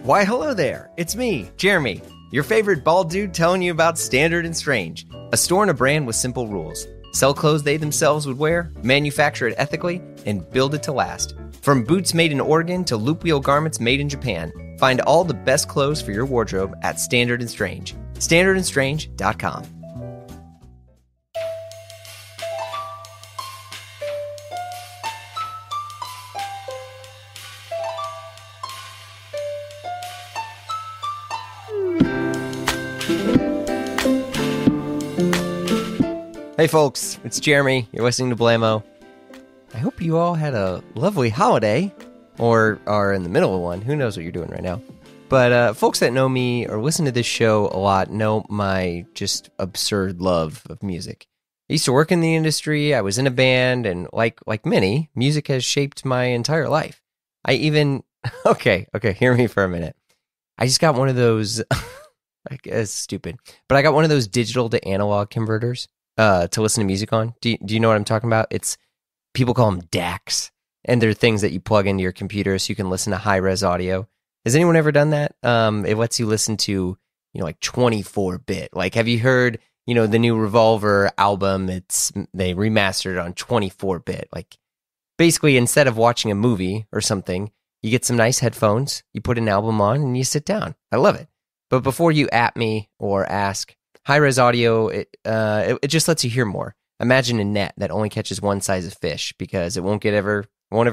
Why, hello there. It's me, Jeremy, your favorite bald dude telling you about Standard and Strange, a store and a brand with simple rules. Sell clothes they themselves would wear, manufacture it ethically, and build it to last. From boots made in Oregon to loop wheel garments made in Japan, find all the best clothes for your wardrobe at Standard and Strange. StandardandStrange.com. Hey folks, it's Jeremy. You're listening to Blamo. I hope you all had a lovely holiday, or are in the middle of one. Who knows what you're doing right now. But folks that know me or listen to this show a lot know my just absurd love of music. I used to work in the industry, I was in a band, and like many, music has shaped my entire life. I even... Okay, hear me for a minute. I just got one of those... I guess stupid. But I got one of those digital to analog converters. To listen to music on. Do you know what I'm talking about? It's people call them DACs, and they're things that you plug into your computer so you can listen to high-res audio. Has anyone ever done that? It lets you listen to, like 24-bit. Like, have you heard, the new Revolver album? They remastered it on 24-bit. Like, basically, instead of watching a movie or something, you get some nice headphones, you put an album on, and you sit down. I love it. But before you at me or ask, high-res audio, it just lets you hear more. Imagine a net that only catches one size of fish because it won't ever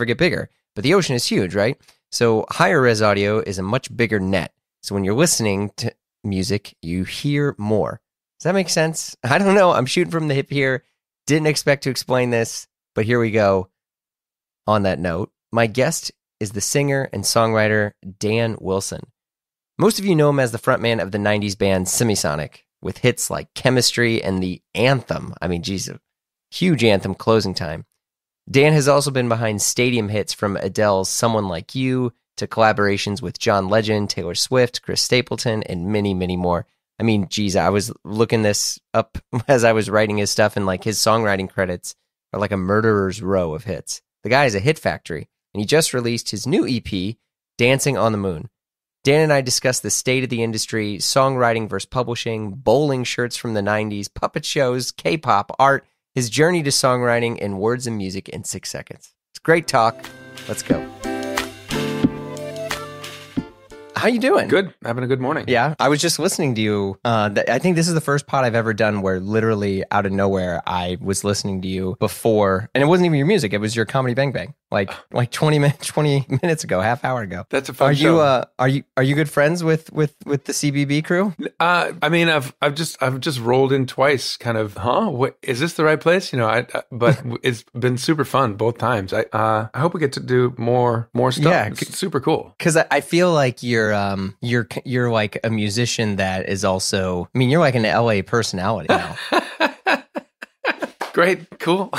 get bigger. But the ocean is huge, right? So higher-res audio is a much bigger net. So when you're listening to music, you hear more. Does that make sense? I don't know. I'm shooting from the hip here. Didn't expect to explain this, but here we go. On that note, my guest is the singer and songwriter Dan Wilson. Most of you know him as the frontman of the 90s band Semisonic, with hits like Chemistry and the Anthem. I mean, geez, a huge anthem, Closing Time. Dan has also been behind stadium hits from Adele's Someone Like You to collaborations with John Legend, Taylor Swift, Chris Stapleton, and many, many more. I mean, geez, I was looking this up as I was writing his stuff, and like his songwriting credits are like a murderer's row of hits. The guy is a hit factory, and he just released his new EP, Dancing on the Moon. Dan and I discussed the state of the industry, songwriting versus publishing, bowling shirts from the 90s, puppet shows, K-pop, art, his journey to songwriting, and words and music in 6 seconds. It's great talk. Let's go. How you doing? Good. Having a good morning. Yeah. I was just listening to you. I think this is the first pod I've ever done where literally out of nowhere I was listening to you before, and it wasn't even your music. It was your Comedy Bang Bang. Like 20 minutes ago, half hour ago. That's a fun show. Are you good friends with the CBB crew? I mean, I've just rolled in twice. Kind of, what is this the right place? But it's been super fun both times. I hope we get to do more stuff. Yeah, it's super cool. Because I feel like you're like a musician that is also. I mean, you're like an LA personality now. Great, cool.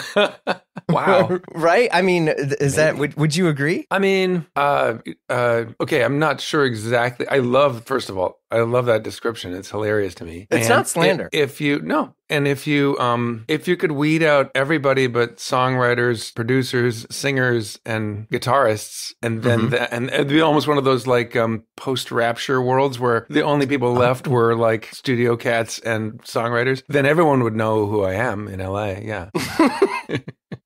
Wow. Right? I mean, is that, would you agree? I mean, okay, I'm not sure exactly. First of all, I love that description. It's hilarious to me. It's not slander. If you could weed out everybody but songwriters, producers, singers, and guitarists, and then and it'd be almost one of those like post-Rapture worlds where the only people left were like studio cats and songwriters, then everyone would know who I am in LA. Yeah.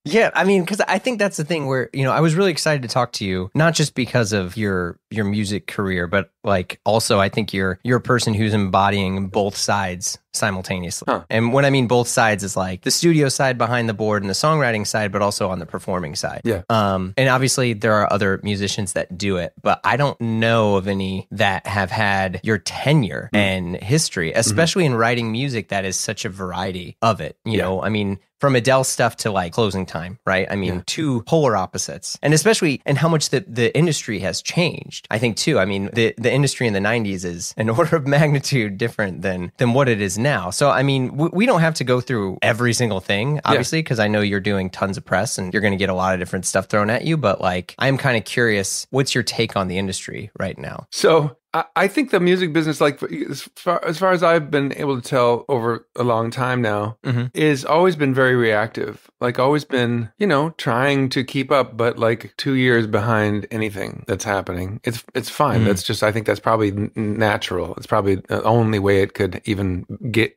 Yeah, I mean, because I think that's the thing where, I was really excited to talk to you, not just because of your music career, but like also I think you're a person who's embodying both sides simultaneously. Huh. And when I mean both sides is like the studio side behind the board and the songwriting side, but also on the performing side. Yeah. And obviously there are other musicians that do it, but I don't know of any that have had your tenure and history, especially in writing music that is such a variety of it. You know, I mean, from Adele stuff to like Closing Time, right? I mean, two polar opposites. And especially in how much the industry has changed, I think too. I mean, the industry in the 90s is an order of magnitude different than what it is now. So, I mean, we don't have to go through every single thing, obviously, because I know you're doing tons of press and you're going to get a lot of different stuff thrown at you. But like, I'm kind of curious, what's your take on the industry right now? So I think the music business, like as far as I've been able to tell over a long time now, is always been very reactive. Like always been, trying to keep up, but like 2 years behind anything that's happening. It's fine. That's just, I think that's probably natural. It's probably the only way it could even get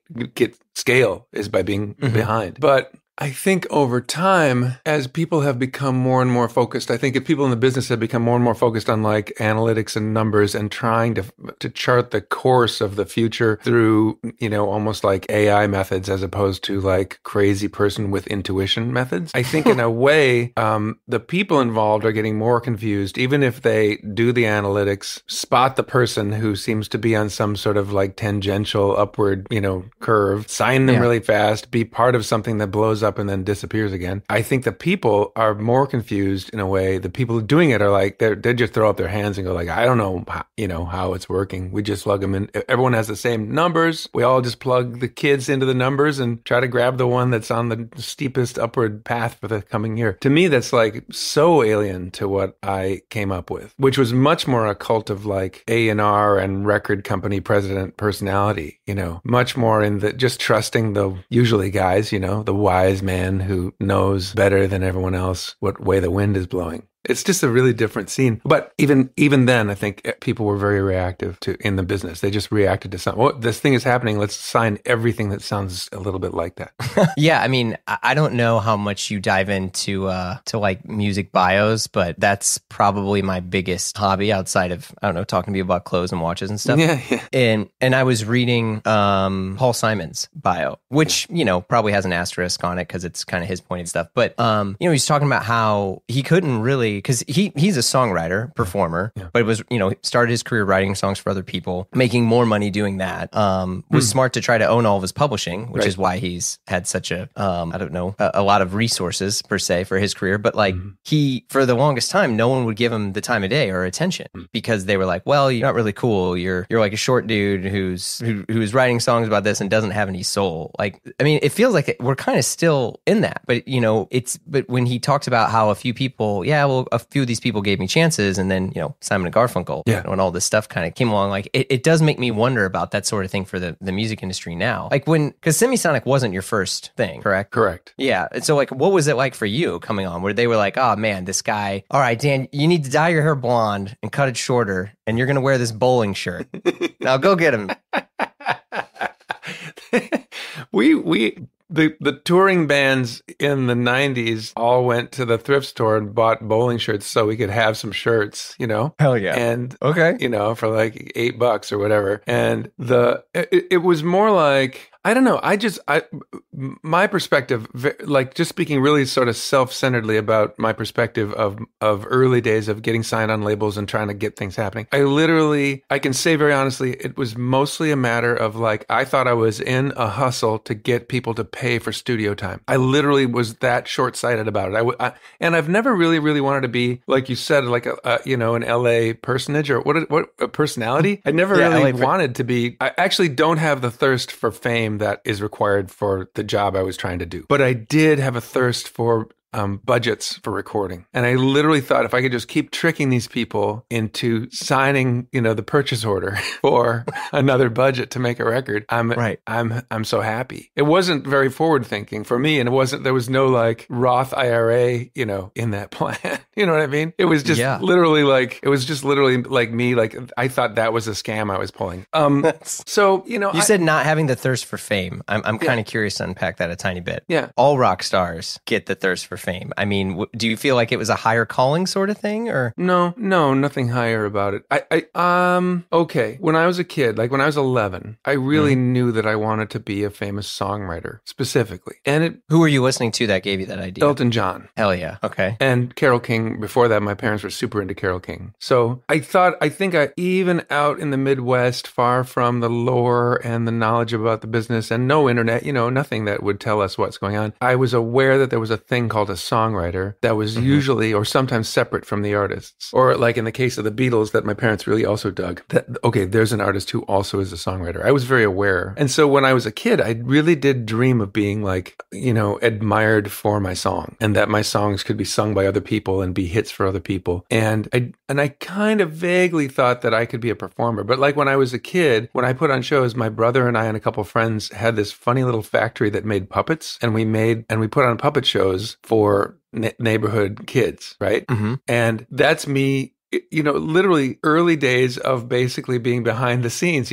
scale is by being behind. But I think over time, as people have become more and more focused, I think if people in the business have become more and more focused on like analytics and numbers and trying to chart the course of the future through, almost like AI methods as opposed to like crazy person with intuition methods, I think in a way, the people involved are getting more confused, even if they do the analytics, spot the person who seems to be on some sort of like tangential upward, curve, sign them really fast, be part of something that blows up and then disappears again. I think the people are more confused in a way. The people doing it are like, they just throw up their hands and go like, I don't know, how it's working. We just plug them in. Everyone has the same numbers. We all just plug the kids into the numbers and try to grab the one that's on the steepest upward path for the coming year. To me, that's like so alien to what I came up with, which was much more a cult of like A&R and record company president personality, much more in the just trusting the usually guys, the wise man who knows better than everyone else what way the wind is blowing. It's just a really different scene. But even then, I think people were very reactive in the business. They just reacted to something. Oh, this thing is happening. Let's sign everything that sounds a little bit like that. Yeah, I mean, I don't know how much you dive into to like music bios, but that's probably my biggest hobby outside of, I don't know, talking to you about clothes and watches and stuff. Yeah. And I was reading Paul Simon's bio, which, probably has an asterisk on it because it's kind of his pointed stuff. But, he's talking about how he couldn't really, because he's a songwriter, performer, but it was, started his career writing songs for other people, making more money doing that. Was smart to try to own all of his publishing, which is why he's had such a lot of resources per se for his career. But like he, for the longest time, no one would give him the time of day or attention because they were like, well, you're not really cool. You're like a short dude who's writing songs about this and doesn't have any soul. Like, I mean, it feels like we're kind of still in that, but but when he talks about how a few people, a few of these people gave me chances, and then Simon and Garfunkel, and all this stuff kind of came along. Like it does make me wonder about that sort of thing for the music industry now. Like because Semisonic wasn't your first thing, correct? Correct. Yeah. And so like, what was it like for you coming on, where they were like, oh man, this guy, all right, Dan, you need to dye your hair blonde and cut it shorter, and you're gonna wear this bowling shirt. Now go get him. The touring bands in the 90s all went to the thrift store and bought bowling shirts so we could have some shirts, Hell yeah. And, okay. For like $8 or whatever. And it was more like, I don't know. My perspective, like just speaking really sort of self-centeredly about my perspective of early days of getting signed on labels and trying to get things happening. I can say very honestly, it was mostly a matter of like, I thought I was in a hustle to get people to pay for studio time. I literally was that short-sighted about it. And I've never really, really wanted to be, like you said, like an LA personage or what a personality. I never really wanted to be. I actually don't have the thirst for fame that is required for the job I was trying to do. But I did have a thirst for budgets for recording. And I literally thought if I could just keep tricking these people into signing, the purchase order for another budget to make a record, I'm so happy. It wasn't very forward thinking for me, and there was no like Roth IRA, in that plan. You know what I mean? It was just literally like me, like I thought that was a scam I was pulling. So, you said not having the thirst for fame. I'm kind of curious to unpack that a tiny bit. Yeah. All rock stars get the thirst for fame. I mean, do you feel like it was a higher calling sort of thing, or? No, nothing higher about it. Okay. When I was a kid, like when I was 11, I really knew that I wanted to be a famous songwriter specifically. And who were you listening to that gave you that idea? Elton John. Hell yeah. Okay. And Carole King. Before that, my parents were super into Carole King. So I think even out in the Midwest, far from the lore and the knowledge about the business and no internet, nothing that would tell us what's going on, I was aware that there was a thing called called a songwriter that was usually or sometimes separate from the artists. Or like in the case of the Beatles that my parents really also dug, that, okay, there's an artist who also is a songwriter. I was very aware. And so when I was a kid, I really did dream of being like, admired for my song and that my songs could be sung by other people and be hits for other people. And I kind of vaguely thought that I could be a performer. But like when I was a kid, when I put on shows, my brother and I and a couple of friends had this funny little factory that made puppets, and we put on puppet shows for neighborhood kids, right? And that's me. Literally early days of basically being behind the scenes,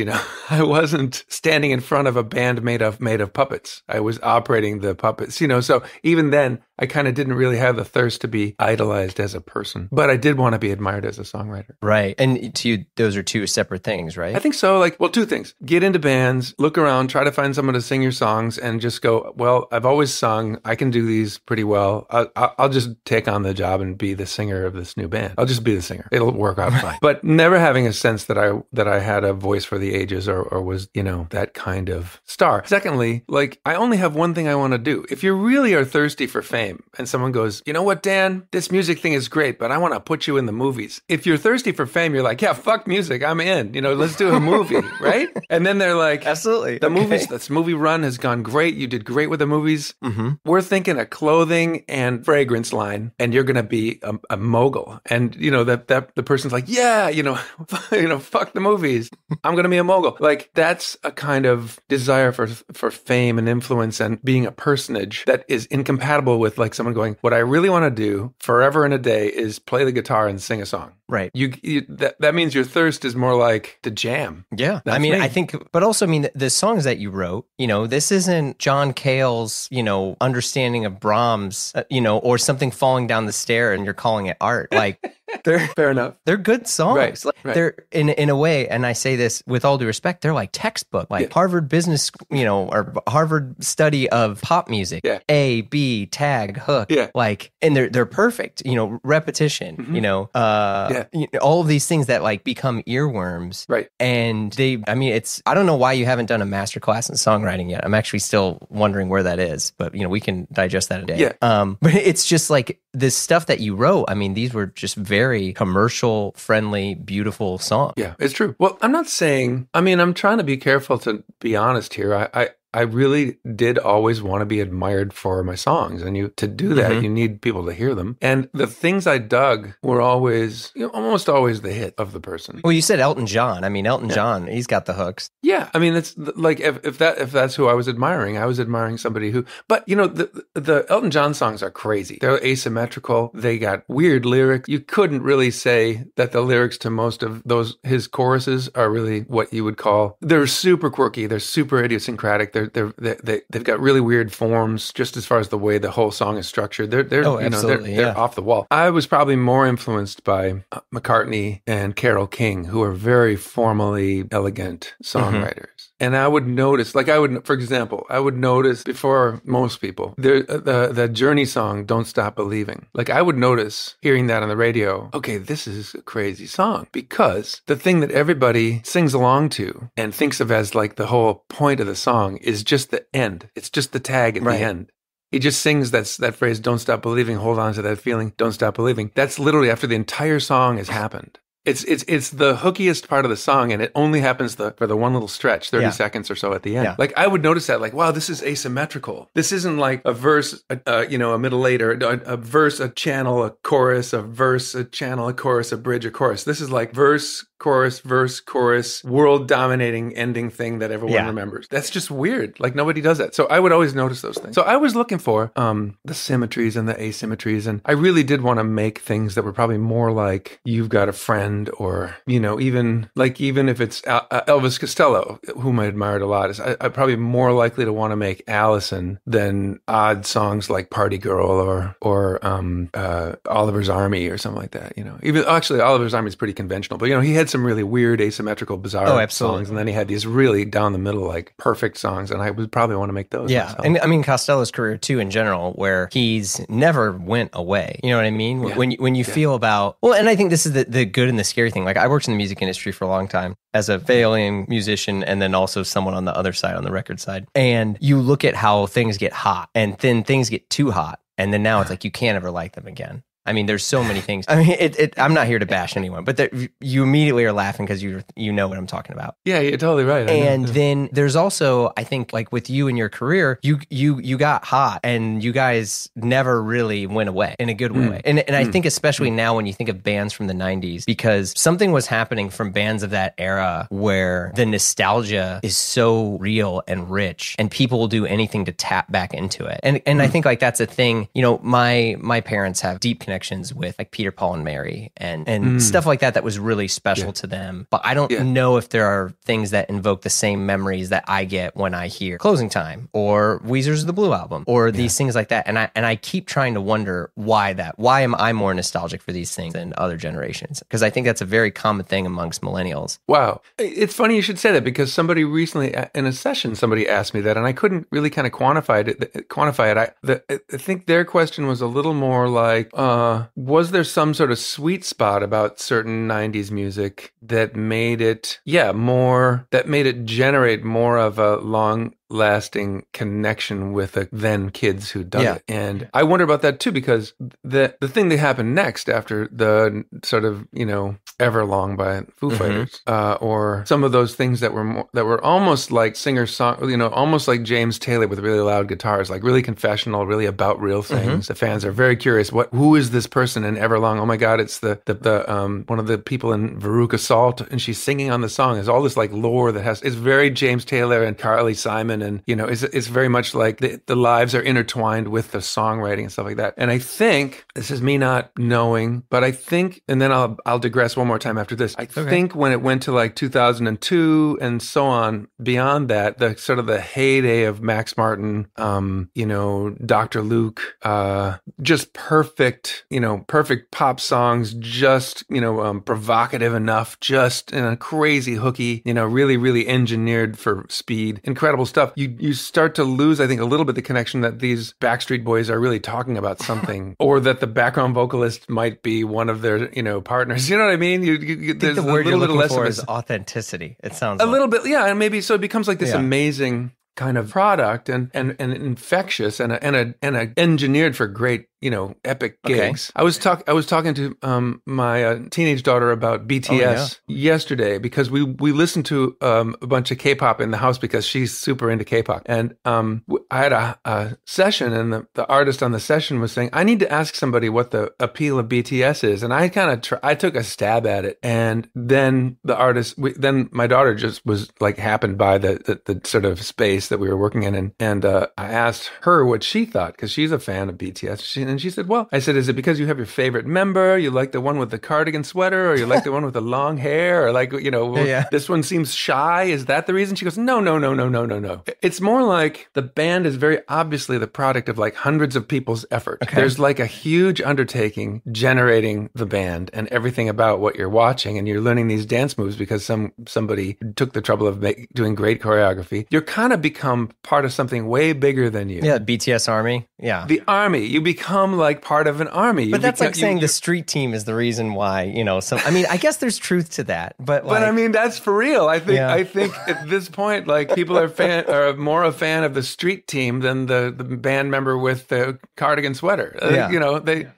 I wasn't standing in front of a band made of puppets. I was operating the puppets, so even then I kind of didn't really have the thirst to be idolized as a person, but I did want to be admired as a songwriter. Right. And to you, those are two separate things, right? I think so. Two things. Get into bands, look around, try to find someone to sing your songs and just go, well, I've always sung. I can do these pretty well. I'll just take on the job and be the singer of this new band. I'll just be the singer. It'll work out fine. But never having a sense that I had a voice for the ages or was, that kind of star. Secondly, I only have one thing I want to do. If you really are thirsty for fame and someone goes, you know what, Dan, this music thing is great, but I want to put you in the movies. If you're thirsty for fame, you're like, yeah, fuck music. I'm in, let's do a movie, right? And then they're like, absolutely. This movie run has gone great. You did great with the movies. We're thinking a clothing and fragrance line and you're going to be a mogul. And, that the person's like, yeah, fuck the movies. I'm going to be a mogul. That's a kind of desire for fame and influence and being a personage that is incompatible with someone going, what I really want to do forever and a day is play the guitar and sing a song. Right. That means your thirst is more like the jam. Yeah. That's me. I think, but also, the songs that you wrote, this isn't John Cale's, understanding of Brahms, or something falling down the stair and you're calling it art. They're fair enough. They're good songs. Right. They're in a way, and I say this with all due respect, they're like textbook, Harvard business, or Harvard study of pop music. Yeah. A, B, tag, hook. Yeah. And they're perfect. Repetition. All of these things that become earworms. Right. And I don't know why you haven't done a master class in songwriting yet. I'm actually still wondering where that is, but we can digest that a day. Yeah. But it's just this stuff that you wrote. These were just very commercial friendly, beautiful songs. Yeah, it's true. Well, I'm not saying, I'm trying to be careful to be honest here. I really did always want to be admired for my songs. And to do that, you need people to hear them. And the things I dug were always, almost always the hit of the person. Well, you said Elton John. Elton John, he's got the hooks. Yeah. It's if that's who I was admiring somebody who, but the Elton John songs are crazy. They're asymmetrical. They got weird lyrics. You couldn't really say that the lyrics to most of his choruses are really what you would call, they're super quirky. They're super idiosyncratic. They've got really weird forms just as far as the way the whole song is structured. They're off the wall. I was probably more influenced by McCartney and Carole King, who are very formally elegant songwriters. And I would notice, for example, before most people, the Journey song, Don't Stop Believing. I would notice hearing that on the radio, okay, this is a crazy song, because the thing that everybody sings along to and thinks of as the whole point of the song is just the end. It's just the tag at the end. He just sings that phrase, don't stop believing, hold on to that feeling, don't stop believing. That's literally after the entire song has happened. It's the hookiest part of the song, and it only happens for the one little stretch, 30 seconds or so at the end. I would notice that, wow, this is asymmetrical. This isn't a verse, a middle eight, or a verse, a channel, a chorus, a verse, a channel, a chorus, a bridge, a chorus. This is verse, chorus, world-dominating ending thing that everyone remembers. That's just weird. Nobody does that. So I would always notice those things. So I was looking for the symmetries and the asymmetries, and I really did want to make things that were probably more like You've Got a Friend, or, even if it's Elvis Costello, whom I admired a lot, I'm probably more likely to want to make Allison than odd songs like Party Girl or Oliver's Army or something like that. Even actually Oliver's Army is pretty conventional, but he had some really weird, asymmetrical, bizarre songs, and then he had these really down the middle, perfect songs, and I would probably want to make those. Yeah, myself. And Costello's career too, in general, where he's never went away. You know what I mean? Yeah. When you feel about, and I think this is the good and the scary thing. I worked in the music industry for a long time as a failing musician, and then also someone on the other side, on the record side. And you look at how things get hot, and then things get too hot. And then now it's like you can't ever like them again. I mean, there's so many things. I mean, I'm not here to bash anyone, but you immediately are laughing because you know what I'm talking about. Yeah, you're totally right. And then there's also, I think, like with you and your career, you got hot, and you guys never really went away in a good way. And I think especially now when you think of bands from the 90s, because something was happening from bands of that era where the nostalgia is so real and rich, and people will do anything to tap back into it. And I think like that's a thing. You know, my parents have deep connections with like Peter, Paul, and Mary and stuff like that was really special to them. But I don't know if there are things that invoke the same memories that I get when I hear Closing Time or Weezer's The Blue Album or these things like that. And I keep trying to wonder why am I more nostalgic for these things than other generations? Because I think that's a very common thing amongst millennials. Wow. It's funny you should say that, because somebody recently in a session, somebody asked me that, and I couldn't really kind of quantify it. I think their question was a little more like, was there some sort of sweet spot about certain 90s music that made it generate more of a long-lasting connection with the then kids who dug it? And I wonder about that too, because the thing that happened next after the sort of, Everlong by Foo Fighters, or some of those things that were almost like singer-song, almost like James Taylor with really loud guitars, like really confessional, really about real things. The fans are very curious. Who is this person in Everlong? Oh my God, it's the one of the people in Veruca Salt, and she's singing on the song. There's all this like lore it's very James Taylor and Carly Simon, and it's very much like the lives are intertwined with the songwriting and stuff like that. And I think this is me not knowing, but I think, and then I'll digress one more time after this. I think when it went to like 2002 and so on, beyond that, the sort of the heyday of Max Martin, Dr. Luke, just perfect pop songs, just, provocative enough, just crazy hooky, really, really engineered for speed, incredible stuff. You start to lose, I think, a little bit the connection that these Backstreet Boys are really talking about something, or that the background vocalist might be one of their, partners. You know what I mean? There's the word you're looking for is authenticity. It sounds a little bit, and maybe so it becomes like this amazing kind of product and infectious and engineered for great, epic gigs. I was talking to my teenage daughter about BTS yesterday, because we listened to a bunch of K-pop in the house because she's super into K-pop. And I had a session, and the artist on the session was saying, I need to ask somebody what the appeal of BTS is. And I kind of I took a stab at it. And then then my daughter just was like happened by the sort of space that we were working in. And I asked her what she thought, because she's a fan of BTS. And she said, well, I said, is it because you have your favorite member? You like the one with the cardigan sweater, or you like the one with the long hair, or like, this one seems shy? Is that the reason? She goes, no. It's more like the band is very obviously the product of like hundreds of people's effort. There's like a huge undertaking generating the band and everything about what you're watching, and you're learning these dance moves because somebody took the trouble of doing great choreography. You're kind of become part of something way bigger than you. Yeah, BTS Army. Yeah. The army. You become like part of an army. But that's like saying the street team is the reason why, I guess there's truth to that. But I mean, that's for real. I think at this point, like, people are more a fan of the street team than the band member with the cardigan sweater.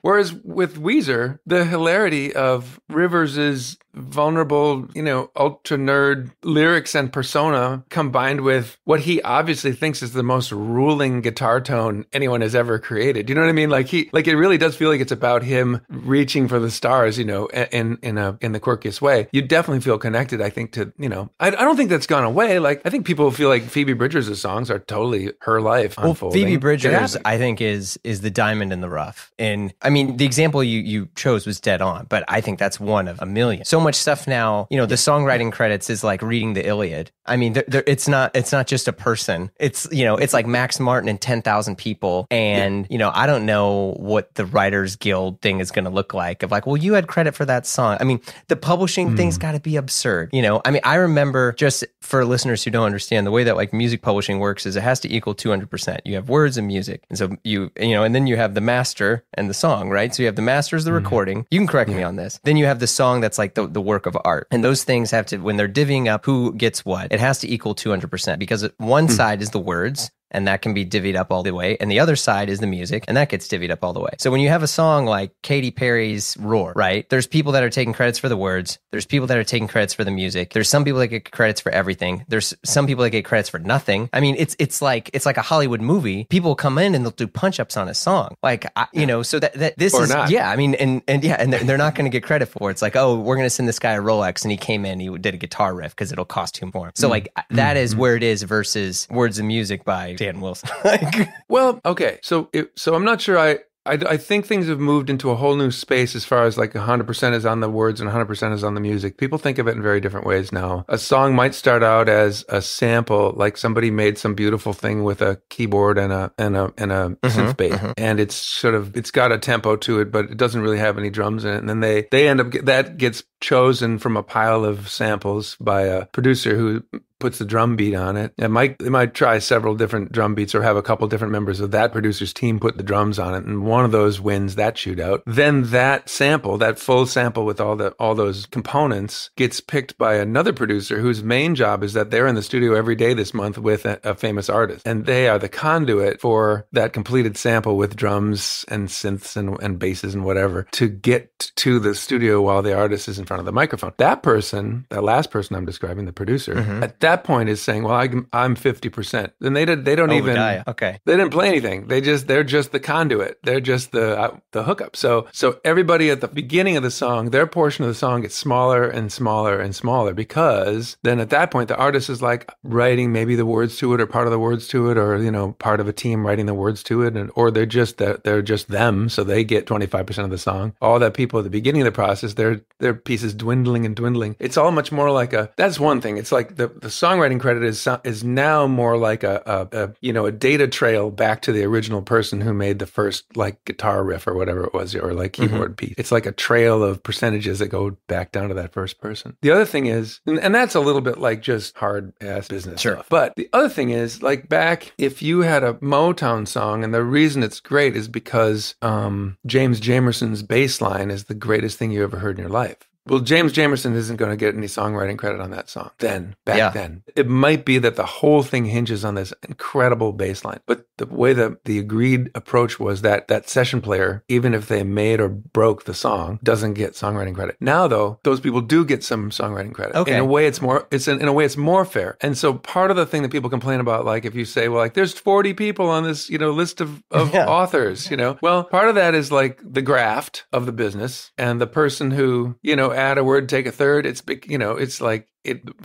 Whereas with Weezer, the hilarity of Rivers' vulnerable, ultra nerd lyrics and persona combined with what he obviously thinks is the most ruling guitar tone anyone has ever created. You know what I mean? Like it really does feel like it's about him reaching for the stars, in the quirkiest way. You definitely feel connected, I think, to, I don't think that's gone away. Like, I think people feel like Phoebe Bridgers' songs are totally her life unfolding. Phoebe Bridgers, I think, is the diamond in the rough. And I mean, the example you chose was dead on, but I think that's one of a million. So much stuff now, the songwriting credits is like reading the Iliad. I mean, it's not just a person. It's, it's like Max Martin and 10,000 people. And, I don't know what the Writers Guild thing is going to look like, of like, well, you had credit for that song. I mean, the publishing thing's got to be absurd. I mean, I remember, just for listeners who don't understand, the way that like music publishing works is it has to equal 200%. You have words and music. And so and then you have the master and the song, right? So you have the master is the recording. You can correct me on this. Then you have the song that's like the work of art. And those things have to, when they're divvying up who gets what, it has to equal 200%, because one side is the words and that can be divvied up all the way. And the other side is the music, and that gets divvied up all the way. So when you have a song like Katy Perry's Roar, right? There's people that are taking credits for the words. There's people that are taking credits for the music. There's some people that get credits for everything. There's some people that get credits for nothing. I mean, it's like a Hollywood movie. People come in and they'll do punch-ups on a song. Like, so that this or is, not. yeah, I mean, and they're not going to get credit for it. It's like, oh, we're going to send this guy a Rolex, and he came in, he did a guitar riff because it'll cost him more. So like, that is where it is versus Words of Music by Dan Wilson. Well, okay. So I'm not sure I think things have moved into a whole new space as far as like 100% is on the words and 100% is on the music. People think of it in very different ways now. A song might start out as a sample, like somebody made some beautiful thing with a keyboard and a synth bass, and it's got a tempo to it, but it doesn't really have any drums in it. And then they end up that gets chosen from a pile of samples by a producer who puts the drum beat on it. They might try several different drum beats or have a couple different members of that producer's team put the drums on it, and one of those wins that shootout. Then that sample, that full sample with all those components, gets picked by another producer whose main job is that they're in the studio every day this month with a famous artist, and they are the conduit for that completed sample with drums and synths and basses and whatever to get to the studio while the artist is in front of the microphone. That last person I'm describing, the producer, at that point is saying, well, I'm 50%. Then they don't even, okay. They didn't play anything. They're just the conduit. They're just the hookup. So everybody at the beginning of the song, their portion of the song gets smaller and smaller and smaller, because then at that point, the artist is like writing maybe the words to it, or part of the words to it, or, part of a team writing the words to it. Or they're just them. So they get 25% of the song. All that people at the beginning of the process, their piece is dwindling and dwindling. It's all much more like that's one thing. It's like the songwriting credit is now more like a data trail back to the original person who made the first like guitar riff or whatever it was, or like keyboard piece. It's like a trail of percentages that go back down to that first person. The other thing is, and that's a little bit like just hard ass business stuff. But the other thing is, like, back, if you had a Motown song, and the reason it's great is because James Jamerson's bass line is the greatest thing you ever heard in your life. Well, James Jamerson isn't going to get any songwriting credit on that song. Then. It might be that the whole thing hinges on this incredible bass line. But the way that the agreed approach was that session player, even if they made or broke the song, doesn't get songwriting credit. Now, though, those people do get some songwriting credit. Okay. In a way, it's more fair. And so part of the thing that people complain about, like if you say, well, like there's 40 people on this, list of authors, well, part of that is like the graft of the business, and the person who, add a word, take a third. It's big, it's like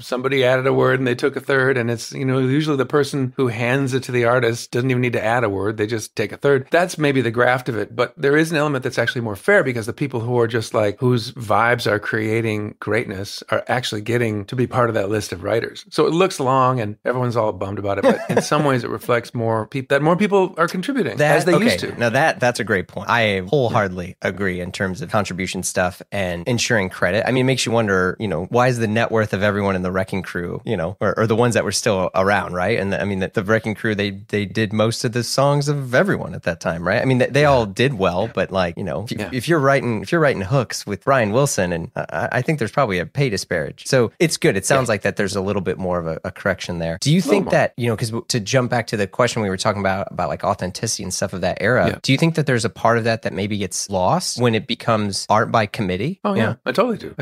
somebody added a word and they took a third, and it's, usually the person who hands it to the artist doesn't even need to add a word. They just take a third. That's maybe the graft of it. But there is an element that's actually more fair, because the people who are just like, whose vibes are creating greatness, are actually getting to be part of that list of writers. So it looks long and everyone's all bummed about it, but in some ways it reflects that more people are contributing as they used to. Now that's a great point. I wholeheartedly agree in terms of contribution stuff and ensuring credit. I mean, it makes you wonder, why is the net worth of everyone in the Wrecking Crew, or the ones that were still around, right? And the Wrecking Crew, they did most of the songs of everyone at that time, right? I mean, they all did well, but like, if you're writing hooks with Brian Wilson, and I think there's probably a pay disparage. So it's good. It sounds like that there's a little bit more of a correction there. Do you think that, because to jump back to the question we were talking about like authenticity and stuff of that era, do you think that there's a part of that maybe gets lost when it becomes art by committee? Oh yeah, I totally do.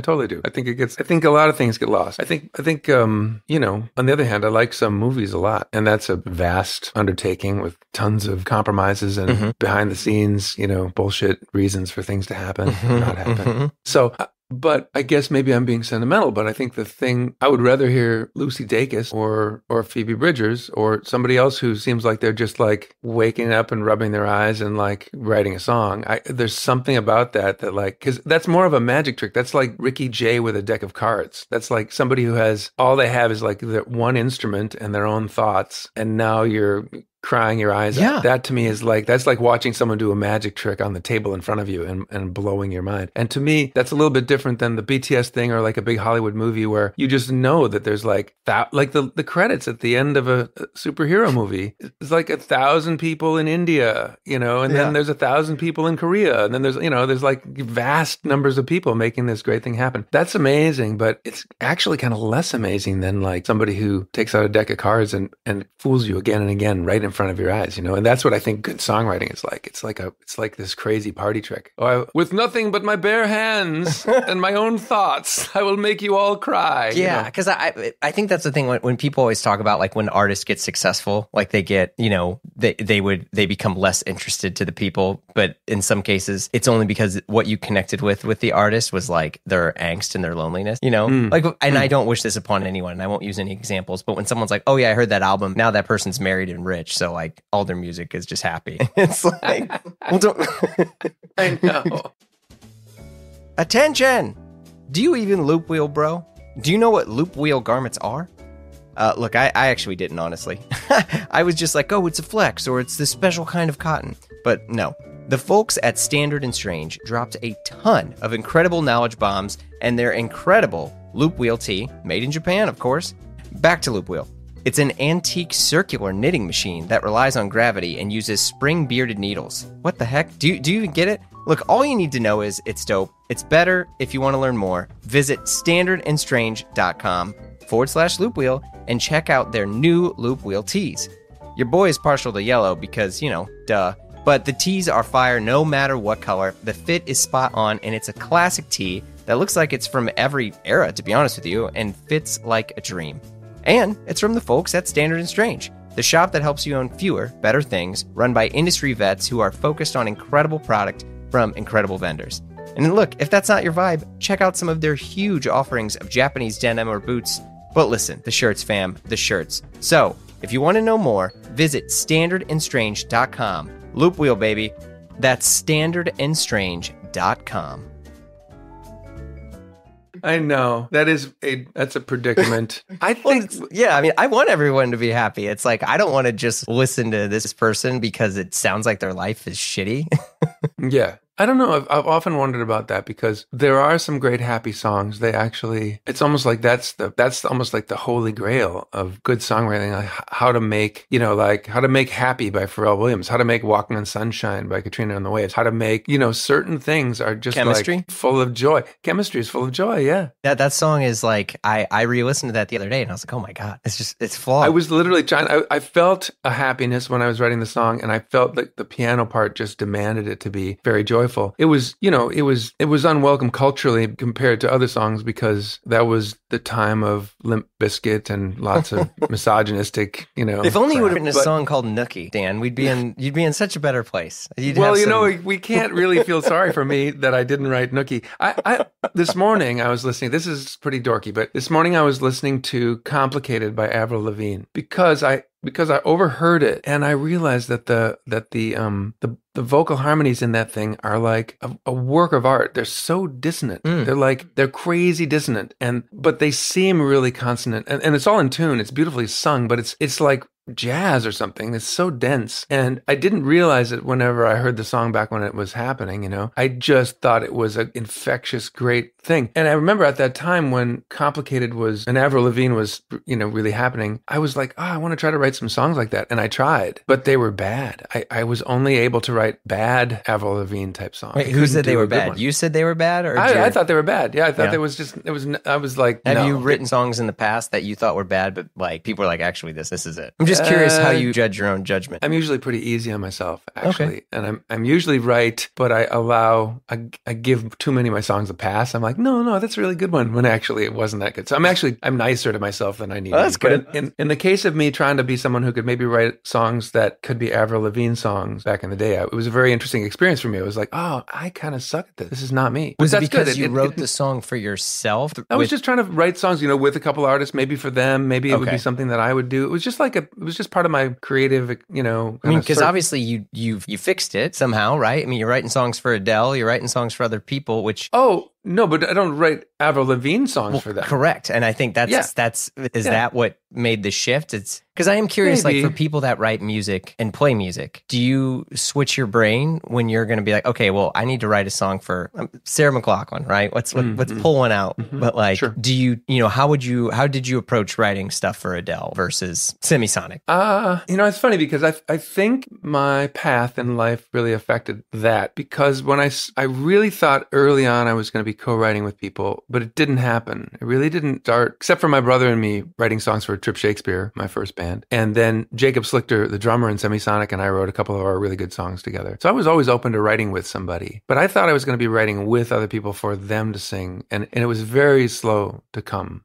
I think a lot of things get lost. I think, on the other hand, I like some movies a lot, and that's a vast undertaking with tons of compromises and behind the scenes, bullshit reasons for things to happen, or not happen. So, but I guess maybe I'm being sentimental, but I think the thing, I would rather hear Lucy Dacus or Phoebe Bridgers or somebody else who seems like they're just like waking up and rubbing their eyes and like writing a song. There's something about that like, because that's more of a magic trick. That's like Ricky Jay with a deck of cards. That's like somebody who has, all they have is like their one instrument and their own thoughts, and now you're crying your eyes out. That to me is like, that's like watching someone do a magic trick on the table in front of you and blowing your mind. And to me, that's a little bit different than the BTS thing or like a big Hollywood movie where you just know that there's like that, like the credits at the end of a superhero movie. It's like 1,000 people in India, and then there's 1,000 people in Korea. And then there's like vast numbers of people making this great thing happen. That's amazing, but it's actually kind of less amazing than like somebody who takes out a deck of cards and fools you again and again right in in front of your eyes, you know? And that's what I think good songwriting is like. It's like this crazy party trick. With nothing but my bare hands and my own thoughts, I will make you all cry. Yeah, because I think that's the thing when people always talk about like when artists get successful, like they get, you know, they become less interested to the people. But in some cases, it's only because what you connected with the artist was like their angst and their loneliness, you know? And I don't wish this upon anyone, and I won't use any examples, but when someone's like, oh yeah, I heard that album, now that person's married and rich, so like all their music is just happy. It's like, well, don't... I know. Attention! Do you even loop wheel, bro? Do you know what loop wheel garments are? Look, I actually didn't, honestly. I was just like, oh, it's a flex, or it's this special kind of cotton. But no. The folks at Standard & Strange dropped a ton of incredible knowledge bombs and their incredible loop wheel tee, made in Japan, of course. Back to loop wheel. It's an antique circular knitting machine that relies on gravity and uses spring-bearded needles. What the heck? Do you even get it? Look, all you need to know is it's dope. It's better if you want to learn more. Visit standardandstrange.com/loop wheel and check out their new loop wheel tees. Your boy is partial to yellow because, you know, duh. But the tees are fire no matter what color. The fit is spot on, and it's a classic tee that looks like it's from every era, to be honest with you, and fits like a dream. And it's from the folks at Standard & Strange, the shop that helps you own fewer, better things, run by industry vets who are focused on incredible product from incredible vendors. And look, if that's not your vibe, check out some of their huge offerings of Japanese denim or boots. But listen, the shirts, fam, the shirts. So, if you want to know more, visit standardandstrange.com. Loop wheel, baby. That's standardandstrange.com. I know. That's a predicament. I think I mean, I want everyone to be happy. It's like I don't want to just listen to this person because it sounds like their life is shitty. Yeah. I don't know. I've often wondered about that because there are some great happy songs. It's almost like that's almost like the holy grail of good songwriting. Like how to make, you know, like how to make Happy by Pharrell Williams, how to make Walking on Sunshine by Katrina and the Waves, how to make, you know, certain things are just Chemistry? like full of joy. Chemistry is full of joy. Yeah. That song is like, I re-listened to that the other day and I was like, oh my God, it's flawed. I was literally I felt a happiness when I was writing the song, and I felt like the piano part just demanded it to be very joyful. It was, you know, it was unwelcome culturally compared to other songs because that was the time of Limp Bizkit and lots of misogynistic, you know. If only you would have written a song called Nookie, Dan, you'd be in such a better place. We can't really feel sorry for me that I didn't write Nookie. I this morning I was listening. This is pretty dorky, but this morning I was listening to "Complicated" by Avril Lavigne because I overheard it and I realized that the vocal harmonies in that thing are like a work of art. They're so dissonant. They're crazy dissonant, but they seem really consonant, and it's all in tune. It's beautifully sung, but it's like jazz or something. It's so dense. And I didn't realize it whenever I heard the song back when it was happening, you know. I just thought it was an infectious, great thing. And I remember at that time when Complicated was, and Avril Lavigne was, you know, really happening, I was like, I want to try to write some songs like that. And I tried, but they were bad. I was only able to write bad Avril Lavigne type songs. Wait, who said they were bad? You said they were bad? Or I thought they were bad. Yeah, I thought I was like, Have you written songs in the past that you thought were bad, but like people are like, actually, this is it? I'm just curious how you judge your own judgment. I'm usually pretty easy on myself, actually. Okay. And I'm usually right, but I give too many of my songs a pass. I'm like, no, that's a really good one, when actually it wasn't that good. So I'm nicer to myself than I need. That's good. But in the case of me trying to be someone who could maybe write songs that could be Avril Lavigne songs back in the day, it was a very interesting experience for me. It was like, oh, I kind of suck at this. This is not me. Was it because you wrote the song for yourself? I was just trying to write songs, you know, with a couple artists, maybe for them, maybe it would be something that I would do. It was just part of my creative, you know. I mean, because obviously you fixed it somehow, right? I mean, you're writing songs for Adele, you're writing songs for other people, which... Oh, no, but I don't write Avril Lavigne songs for them. Correct. And I think that what made the shift? It's because I am curious, like for people that write music and play music, do you switch your brain when you're going to be like, okay, well, I need to write a song for Sarah McLachlan, right? Let's pull one out. Mm-hmm. But like, do you know, how did you approach writing stuff for Adele versus Semisonic? You know, it's funny because I think my path in life really affected that, because when I really thought early on I was going to be be co-writing with people, but it didn't happen. It really didn't start, except for my brother and me writing songs for Trip Shakespeare, my first band. And then Jacob Slichter, the drummer in Semisonic, and I wrote a couple of our really good songs together. So I was always open to writing with somebody, but I thought I was going to be writing with other people for them to sing. And it was very slow to come.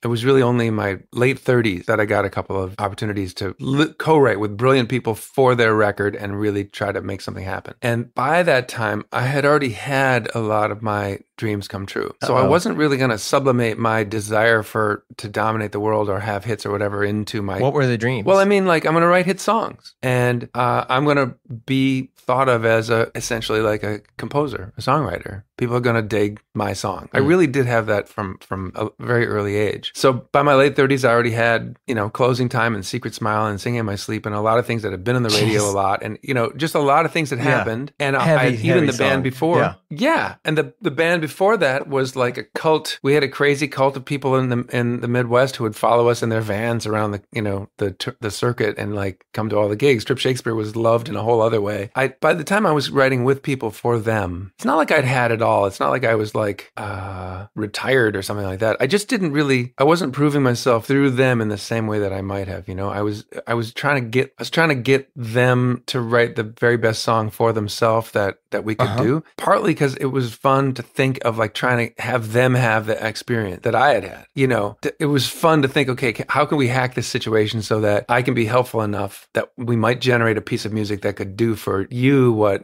It was really only in my late 30s that I got a couple of opportunities to co-write with brilliant people for their record and really try to make something happen. And by that time, I had already had a lot of my dreams come true. So I wasn't really going to sublimate my desire to dominate the world or have hits or whatever into my... What were the dreams? Well, I mean, like, I'm going to write hit songs, and I'm going to be thought of as essentially like a composer, a songwriter. People are going to dig my song. I really did have that from a very early age. So by my late 30s, I already had, Closing Time and Secret Smile and Singing in My Sleep and a lot of things that had been on the radio a lot, and, just a lot of things that happened. And even the band before. Yeah. And the band before that was like a cult. We had a crazy cult of people in the Midwest who would follow us in their vans around the circuit and like come to all the gigs. Trip Shakespeare was loved in a whole other way. By the time I was writing with people for them, it's not like I'd had it all. It's not like I was like retired or something like that. I wasn't proving myself through them in the same way that I might have. I was trying to get them to write the very best song for themselves that we could do. Partly because it was fun to think of like trying to have them have the experience that I had. It was fun to think, okay, how can we hack this situation so that I can be helpful enough that we might generate a piece of music that could do for you what,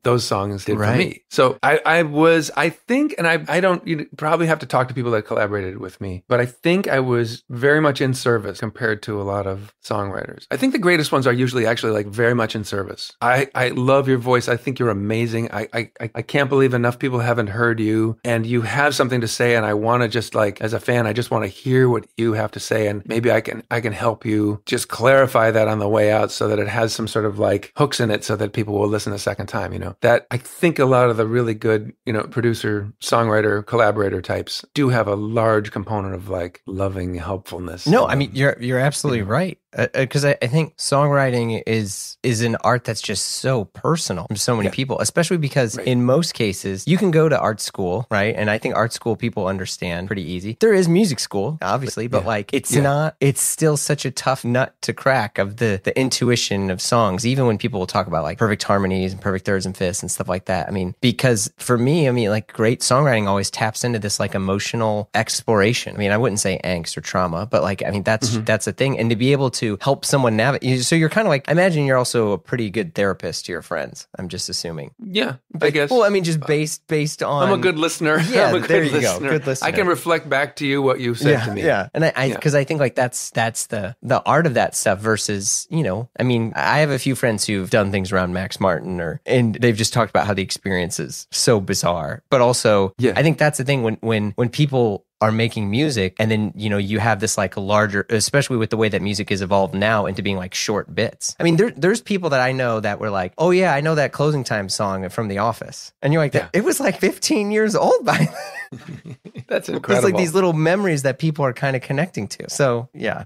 those songs did for me. So I think, and I don't, you probably have to talk to people that collaborated with me, but I think I was very much in service compared to a lot of songwriters. I think the greatest ones are usually actually like very much in service. I love your voice. I think you're amazing. I can't believe enough people haven't heard you, and you have something to say, and I want to just like, as a fan, I just want to hear what you have to say, and maybe I can help you just clarify that on the way out so that it has some sort of like hooks in it so that people will listen a second time, That I think a lot of the really good, producer, songwriter, collaborator types do have a large component of like loving helpfulness. No, I mean, you're absolutely right. Because I think songwriting is an art that's just so personal to so many people, especially because in most cases, you can go to art school, right? And I think art school people understand pretty easy. There is music school, obviously, but like it's still such a tough nut to crack of the intuition of songs, even when people will talk about like perfect harmonies and perfect thirds and fifths and stuff like that. I mean, because for me, like great songwriting always taps into this like emotional exploration. I mean, I wouldn't say angst or trauma, but like, I mean, that's a thing. And to be able to help someone navigate. So you're kind of like, I imagine you're also a pretty good therapist to your friends. I'm just assuming. Yeah, I guess. Well, I mean, just based on. I'm a good listener. Yeah, I'm a good there you listener. go. Good listener. I can reflect back to you what you said to me. Yeah, and because I think like that's the art of that stuff versus, I mean, I have a few friends who've done things around Max Martin and they've just talked about how the experience is so bizarre, but also I think that's the thing when people are making music and then, you have this like a larger, especially with the way that music is evolved now into being like short bits. I mean, there's people that I know that were like, oh yeah, I know that Closing Time song from The Office. And you're like, it was like 15 years old by then. That's incredible. It's like these little memories that people are kind of connecting to. So yeah.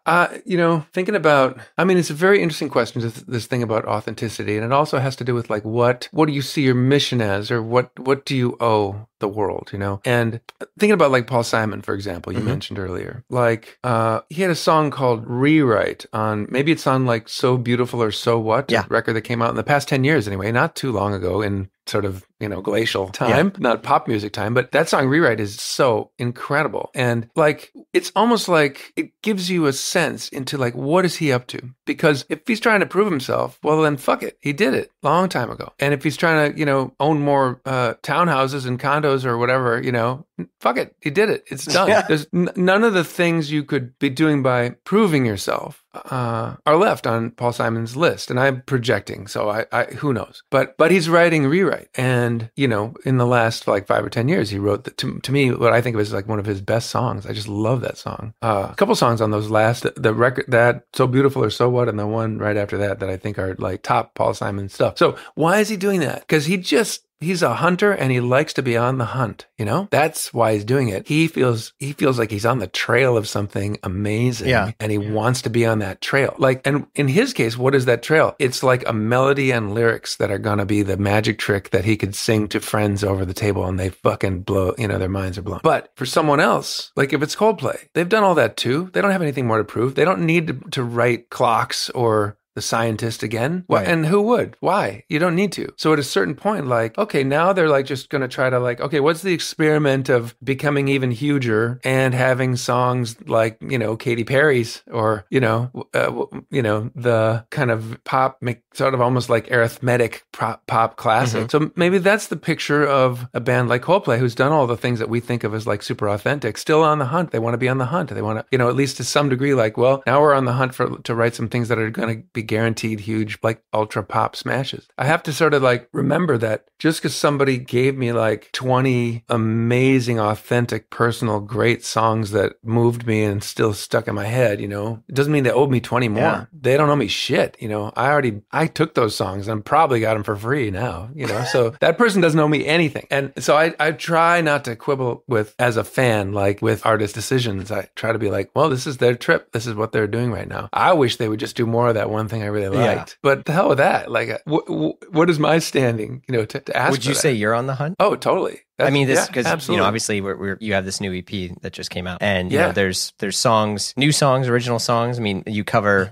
Thinking about, I mean, it's a very interesting question, this thing about authenticity. And it also has to do with like, what do you see your mission as, or what do you owe the world, And thinking about like Paul Simon, for example, you mentioned earlier, like he had a song called Rewrite maybe it's on like So Beautiful or So What, a record that came out in the past 10 years anyway, not too long ago in sort of, glacial time, not pop music time, but that song Rewrite is so incredible. And like, it's almost like it gives you a sense into like, what is he up to? Because if he's trying to prove himself, well, then fuck it. He did it a long time ago. And if he's trying to, own more townhouses and condos or whatever, fuck it. He did it. It's done. There's none of the things you could be doing by proving yourself are left on Paul Simon's list. And I'm projecting, so I who knows? But he's writing Rewrite. And, in the last like 5 or 10 years, he wrote to me what I think of as like one of his best songs. I just love that song. A couple songs on those last, the record, that So Beautiful or So What, and the one right after that I think are like top Paul Simon stuff. So why is he doing that? Because he just he's a hunter and he likes to be on the hunt, you know? That's why he's doing it. He feels like he's on the trail of something amazing, and he wants to be on that trail. Like, and in his case, what is that trail? It's like a melody and lyrics that are going to be the magic trick that he could sing to friends over the table and they fucking blow, you know, their minds are blown. But for someone else, like if it's Coldplay, they've done all that too. They don't have anything more to prove. They don't need to write clocks or The Scientist again. Right. And who would? Why? You don't need to. So at a certain point, like, okay, now they're like just going to try to like, okay, what's the experiment of becoming even huger and having songs like, you know, Katy Perry's or, the kind of pop, sort of almost like arithmetic pop classic. So maybe that's the picture of a band like Coldplay who's done all the things that we think of as like super authentic, still on the hunt. They want to be on the hunt. They want to, you know, at least to some degree, like, well, now we're on the hunt to write some things that are going to be guaranteed huge, like ultra pop smashes. I have to sort of like remember that just because somebody gave me like 20 amazing, authentic, personal, great songs that moved me and still stuck in my head, you know, it doesn't mean they owed me 20 more. Yeah. They don't owe me shit. You know, I took those songs and probably got them for free now, you know, so that person doesn't owe me anything. And so I try not to quibble with, as a fan, like with artist decisions. I try to be like, well, this is their trip. This is what they're doing right now. I wish they would just do more of that one thing I really liked. But the hell with that. Like, what is my standing, you know, to ask? Would you say you're on the hunt? Oh, totally. I mean, this because you know, obviously, you have this new EP that just came out, and you know, there's songs, new songs, original songs. I mean, you cover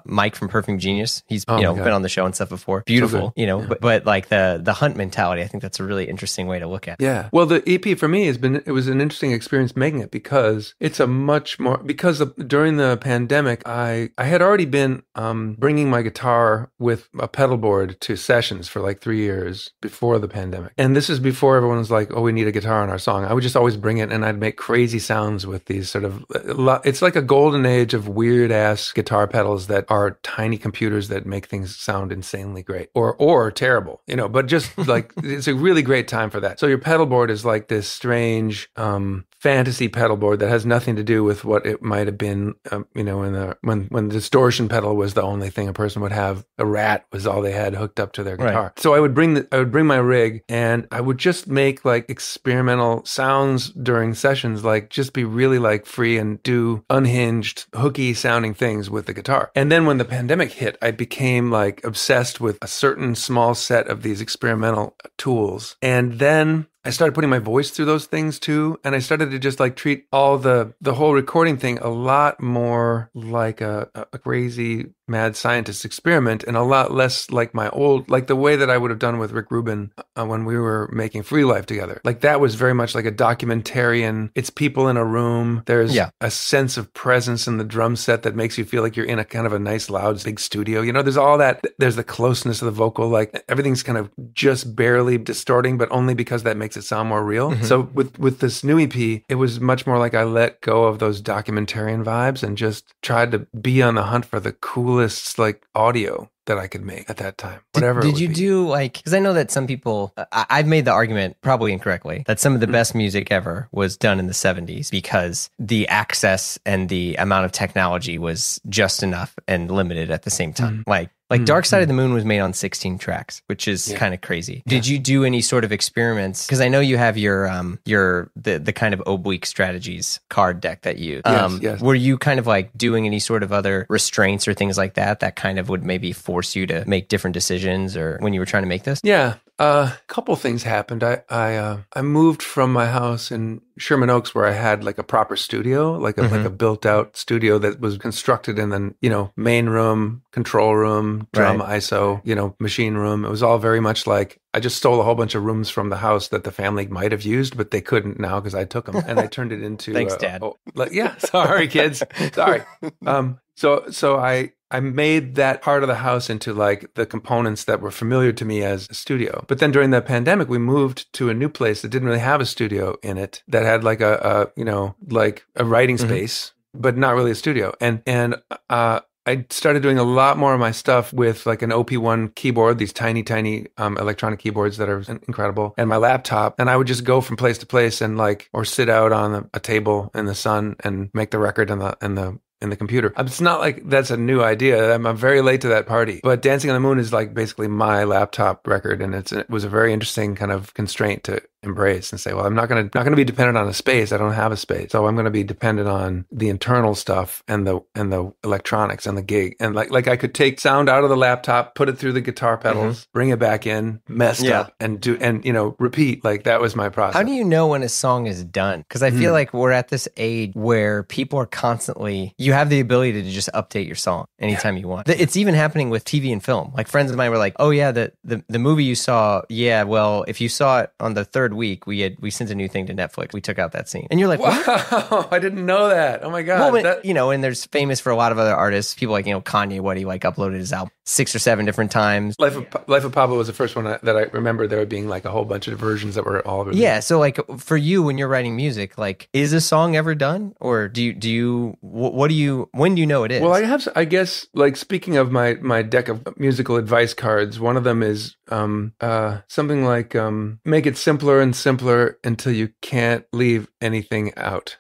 Mike from Perfume Genius. He's been on the show and stuff before. Beautiful, so you know. Yeah. But like the hunt mentality, I think that's a really interesting way to look at it. Yeah. Well, the EP for me it was an interesting experience making it because it's a much more during the pandemic, I had already been bringing my guitar with a pedal board to sessions for like 3 years before the pandemic, and this is before everyone was like, oh, we need a guitar in our song. I would just always bring it and I'd make crazy sounds with these sort of, it's like a golden age of weird ass guitar pedals that are tiny computers that make things sound insanely great or terrible, you know, but just like, it's a really great time for that. So your pedal board is like this strange, fantasy pedal board that has nothing to do with what it might have been, you know, when the distortion pedal was the only thing a person would have. A Rat was all they had hooked up to their guitar. Right. So I would bring my rig and I would just make like experimental sounds during sessions, like just be really like free and do unhinged, hooky sounding things with the guitar. And then when the pandemic hit, I became like obsessed with a certain small set of these experimental tools. And then I started putting my voice through those things too. And I started to just like treat all the whole recording thing a lot more like a crazy mad scientist experiment and a lot less like like the way that I would have done with Rick Rubin when we were making Free Life together. Like that was very much like a documentarian. It's people in a room. There's a sense of presence in the drum set that makes you feel like you're in a kind of a nice, loud, big studio. You know, there's all that. There's the closeness of the vocal. Like everything's kind of just barely distorting, but only because that makes it sound more real. Mm-hmm. So with this new EP, it was much more like I let go of those documentarian vibes and just tried to be on the hunt for the coolest like audio that I could make at that time. Whatever. Did you do like, because I know that some people, I've made the argument, probably incorrectly, that some of the best music ever was done in the 70s because the access and the amount of technology was just enough and limited at the same time. Like Dark Side of the Moon was made on 16 tracks, which is kind of crazy. Did you do any sort of experiments? Because I know you have your the kind of oblique strategies card deck that you yes. Were you kind of like doing any sort of other restraints or things like that kind of would maybe force you to make different decisions or when you were trying to make this? Yeah. A couple things happened. I moved from my house in Sherman Oaks where I had like a proper studio, like a built out studio that was constructed in the, you know, main room, control room, drum, ISO, you know, machine room. It was all very much like I just stole a whole bunch of rooms from the house that the family might have used, but they couldn't now because I took them and I turned it into. Thanks, Dad. Sorry, kids. Sorry. So I made that part of the house into like the components that were familiar to me as a studio. But then during the pandemic, we moved to a new place that didn't really have a studio in it, that had like a writing space, but not really a studio. And I started doing a lot more of my stuff with like an OP1 keyboard, these tiny electronic keyboards that are incredible, and my laptop. And I would just go from place to place and like, or sit out on a table in the sun and make the record in the in the computer. It's not like that's a new idea. I'm very late to that party. But Dancing on the Moon is like basically my laptop record, and it was a very interesting kind of constraint to embrace and say, well, I'm not going to be dependent on a space. I don't have a space. So I'm going to be dependent on the internal stuff and the electronics and the gig. And like I could take sound out of the laptop, put it through the guitar pedals, bring it back in, messed up, and repeat. Like that was my process. How do you know when a song is done? Because I feel like we're at this age where people are constantly, you have the ability to just update your song anytime you want. It's even happening with TV and film. Like friends of mine were like, oh yeah, the movie you saw, yeah, well, if you saw it on the third week, we sent a new thing to Netflix. We took out that scene. And you're like, what? Wow, I didn't know that. Oh my God. Well, and there's famous for a lot of other artists, people like, Kanye, he like uploaded his album 6 or 7 different times. Life of Pablo was the first one that I remember there being like a whole bunch of versions that were all over. Yeah. So like for you, when you're writing music, like is a song ever done? Or when do you know it is? Well, I guess like speaking of my deck of musical advice cards, one of them is something like make it simpler and simpler until you can't leave anything else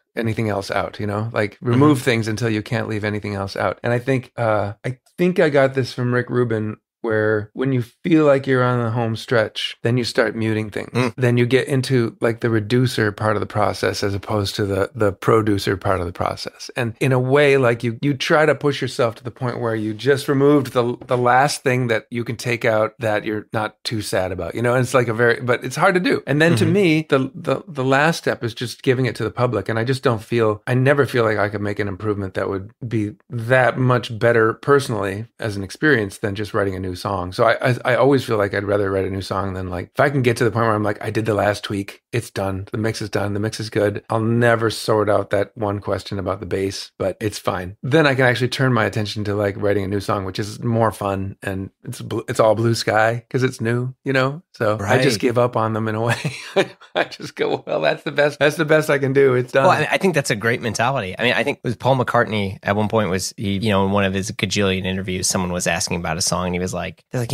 out, like remove things until you can't leave anything else out. And I think I got this from Rick Rubin, where when you feel like you're on the home stretch, then you start muting things. Then you get into like the reducer part of the process as opposed to the producer part of the process. And in a way, like you try to push yourself to the point where you just removed the last thing that you can take out that you're not too sad about, and it's like but it's hard to do. And then to me, the last step is just giving it to the public. And I just I never feel like I could make an improvement that would be that much better personally as an experience than just writing a new song. So I always feel like I'd rather write a new song than like, if I can get to the point where I'm like, I did the last tweak, it's done, the mix is done, the mix is good, I'll never sort out that one question about the bass, but it's fine. Then I can actually turn my attention to like writing a new song, which is more fun, and it's all blue sky because it's new, so right. I just give up on them in a way. I just go, well, that's the best I can do, it's done. Well, I think that's a great mentality. I mean, I think it was Paul McCartney at one point in one of his gajillion interviews, someone was asking about a song and he was like, they're like,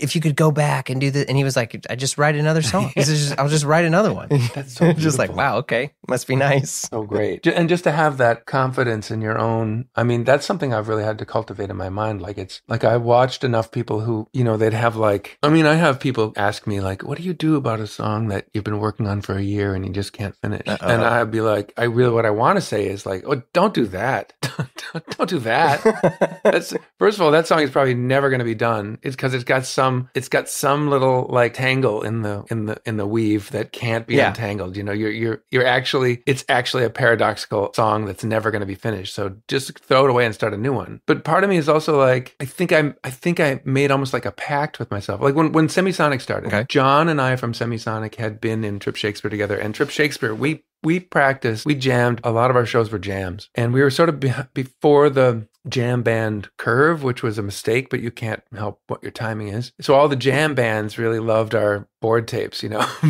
if you could go back and do this, and he was like, I just write another song. I'll just write another one. That's so just like, wow, okay, must be nice. So great. And just to have that confidence in your own, I mean, that's something I've really had to cultivate in my mind. Like it's like I watched enough people who, they'd have like, I mean, I have people ask me like, what do you do about a song that you've been working on for a year and you just can't finish? And I'd be like, what I want to say is like, oh, don't do that. Don't do that. First of all, that song is probably never going to be done. It's because it's got some little like tangle in the weave that can't be untangled. It's actually a paradoxical song that's never going to be finished. So just throw it away and start a new one. But part of me is also like, I think I made almost like a pact with myself. Like when Semisonic started, John and I from Semisonic had been in Trip Shakespeare together, and Trip Shakespeare, we practiced, we jammed. A lot of our shows were jams, and we were sort of before the jam band curve, which was a mistake, but you can't help what your timing is. So all the jam bands really loved our board tapes,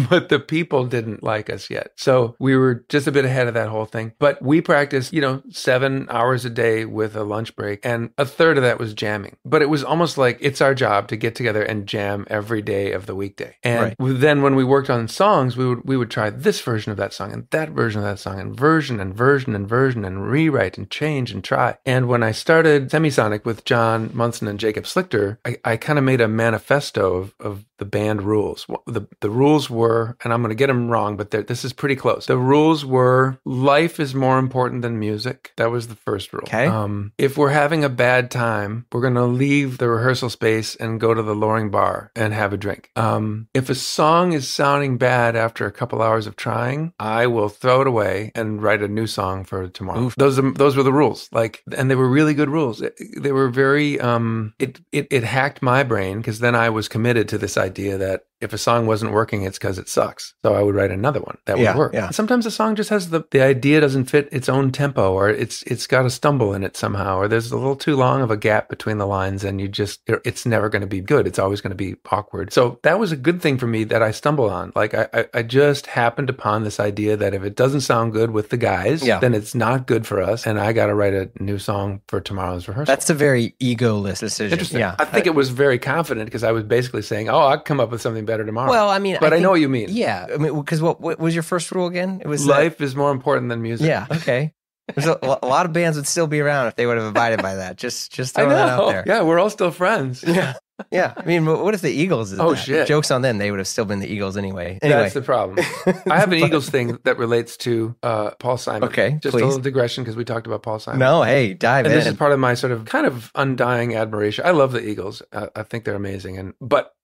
but the people didn't like us yet. So we were just a bit ahead of that whole thing. But we practiced, 7 hours a day with a lunch break, and a third of that was jamming. But it was almost like it's our job to get together and jam every day of the weekday. And then when we worked on songs, we would try this version of that song and that version of that song and version and rewrite and change and try. And when I started Semisonic with John Munson and Jacob Slichter, I kind of made a manifesto of the band rules. The rules were, and I'm going to get them wrong, but this is pretty close. The rules were, life is more important than music. That was the first rule. Okay. If we're having a bad time, we're going to leave the rehearsal space and go to the Loring Bar and have a drink. If a song is sounding bad after a couple hours of trying, I will throw it away and write a new song for tomorrow. Oof. Those were the rules. And they were really good rules. They were very, it hacked my brain, because then I was committed to this idea that if a song wasn't working, it's because it sucks. So I would write another one that would work. Yeah. Sometimes a song just has the idea doesn't fit its own tempo, or it's got a stumble in it somehow, or there's a little too long of a gap between the lines, and it's never going to be good. It's always going to be awkward. So that was a good thing for me that I stumbled on. Like I just happened upon this idea that if it doesn't sound good with the guys, then it's not good for us, and I got to write a new song for tomorrow's rehearsal. That's a very egoless decision. Interesting. Yeah. I think it was very confident, because I was basically saying, I'll come up with something better tomorrow. Well, I mean, but I know what you mean. Yeah, I mean, because what was your first rule again? It was life is more important than music. Yeah. Okay. There's a lot of bands would still be around if they would have abided by that. Just throwing that out there. Yeah, we're all still friends. Yeah. Yeah. I mean, what if the Eagles is shit. Joke's on them. They would have still been the Eagles anyway. That's the problem. I have an Eagles thing that relates to Paul Simon. Okay, Just please. a little digression because we talked about Paul Simon. No, hey, dive in. And this is part of my sort of kind of undying admiration. I love the Eagles. I think they're amazing. And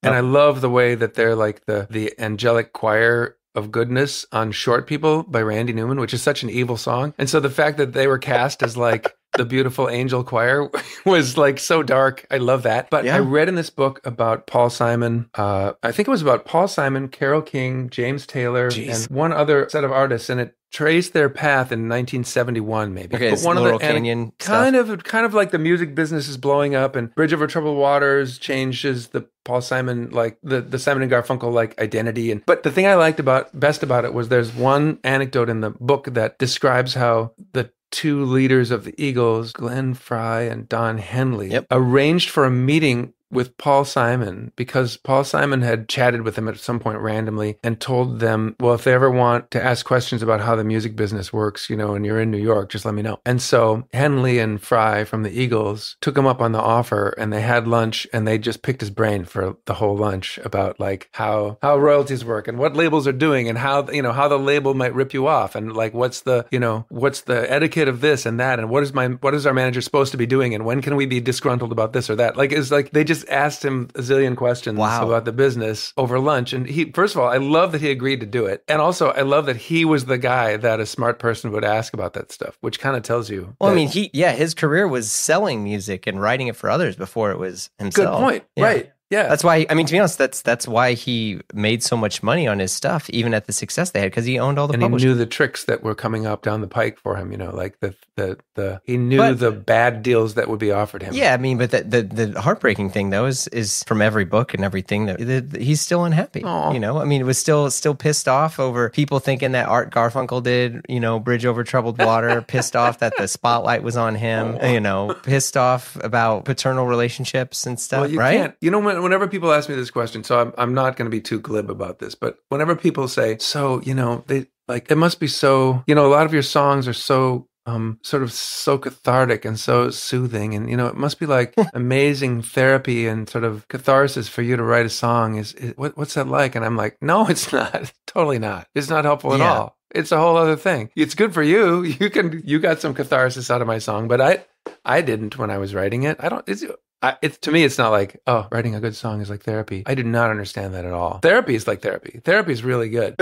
I love the way that they're like the angelic choir of Goodness on Short People by Randy Newman, which is such an evil song. And so the fact that they were cast as like the beautiful angel choir was like so dark. I love that. But I read in this book about Paul Simon, I think it was about Paul Simon, Carole King, James Taylor, and one other set of artists, and it traced their path in 1971, maybe. Okay, but one Laurel of the Canyon kind of like the music business is blowing up, and Bridge Over Troubled Waters changes the Paul Simon, like the Simon and Garfunkel like identity. But the thing I liked best about it was there's one anecdote in the book that describes how the two leaders of the Eagles, Glenn Frey and Don Henley, arranged for a meeting with Paul Simon because Paul Simon had chatted with them at some point randomly and told them, well, if they ever want to ask questions about how the music business works, and you're in New York, just let me know. And so Henley and Frey from the Eagles took him up on the offer, and they had lunch, and they just picked his brain for the whole lunch about like how royalties work and what labels are doing and how the label might rip you off and like what's the etiquette of this and that and what is our manager supposed to be doing and when can we be disgruntled about this or that. Like it's like they just asked him a zillion questions about the business over lunch. And he, first of all, I love that he agreed to do it. And also I love that he was the guy that a smart person would ask about that stuff, which kind of tells you. Well, I mean, his career was selling music and writing it for others before it was himself. Good point. Yeah. Right. Yeah. That's why, I mean, to be honest, that's why he made so much money on his stuff, even at the success they had, because he owned all the publishers. He knew the tricks that were coming up down the pike for him, like he knew the bad deals that would be offered him. Yeah, I mean, but the heartbreaking thing, though, is from every book and everything, that he's still unhappy. Aww. I mean, it was still pissed off over people thinking that Art Garfunkel did, Bridge Over Troubled Water, pissed off that the spotlight was on him, pissed off about paternal relationships and stuff, well, you right? Can't. Whenever people ask me this question, so I'm not going to be too glib about this, but whenever people say, so, they like, it must be so, a lot of your songs are so, sort of so cathartic and so soothing. And, it must be like amazing therapy and sort of catharsis for you to write a song. What's that like? And I'm like, no, it's not. Totally not. It's not helpful at all. It's a whole other thing. It's good for you. You got some catharsis out of my song, but I didn't when I was writing it. To me, it's not like, writing a good song is like therapy. I do not understand that at all. Therapy is like therapy. Therapy is really good.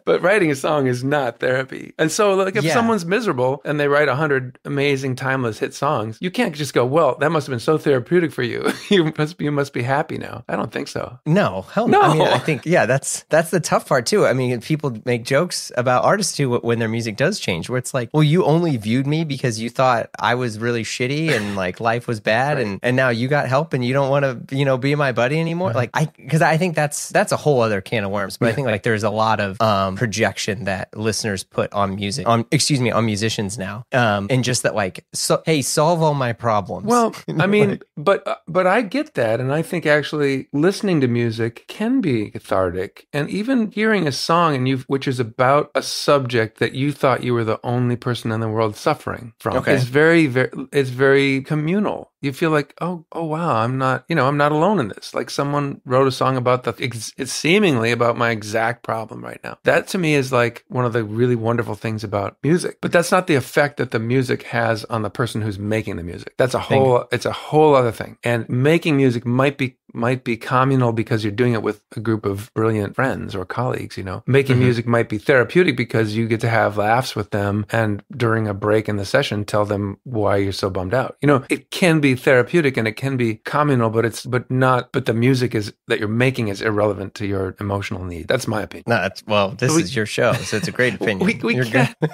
But writing a song is not therapy. And so like if someone's miserable and they write 100 amazing timeless hit songs, you can't just go, well, that must have been so therapeutic for you. You must be happy now. I don't think so. No, hell no. I mean, I think, that's the tough part too. I mean, people make jokes about artists too when their music does change, where it's like, well, you only viewed me because you thought I was really shitty and like life was bad. Right. And now you got help and you don't want to, be my buddy anymore. Like because I think that's a whole other can of worms. But I think like there's a lot of projection that listeners put on on musicians now, and just that like, hey, solve all my problems. Well, I mean, but I get that, and I think actually listening to music can be cathartic, and even hearing a song which is about a subject that you thought you were the only person in the world suffering from, is very, very, it's very communal. You feel like, oh wow, I'm not alone in this. Like someone wrote a song about it's seemingly about my exact problem right now. That to me is like one of the really wonderful things about music. But that's not the effect that the music has on the person who's making the music. It's a whole other thing. And making music might be communal because you're doing it with a group of brilliant friends or colleagues, Making music might be therapeutic because you get to have laughs with them and during a break in the session tell them why you're so bummed out. It can be therapeutic and it can be communal, but the music that you're making is irrelevant to your emotional need. That's my opinion. No, this is your show, so it's a great opinion.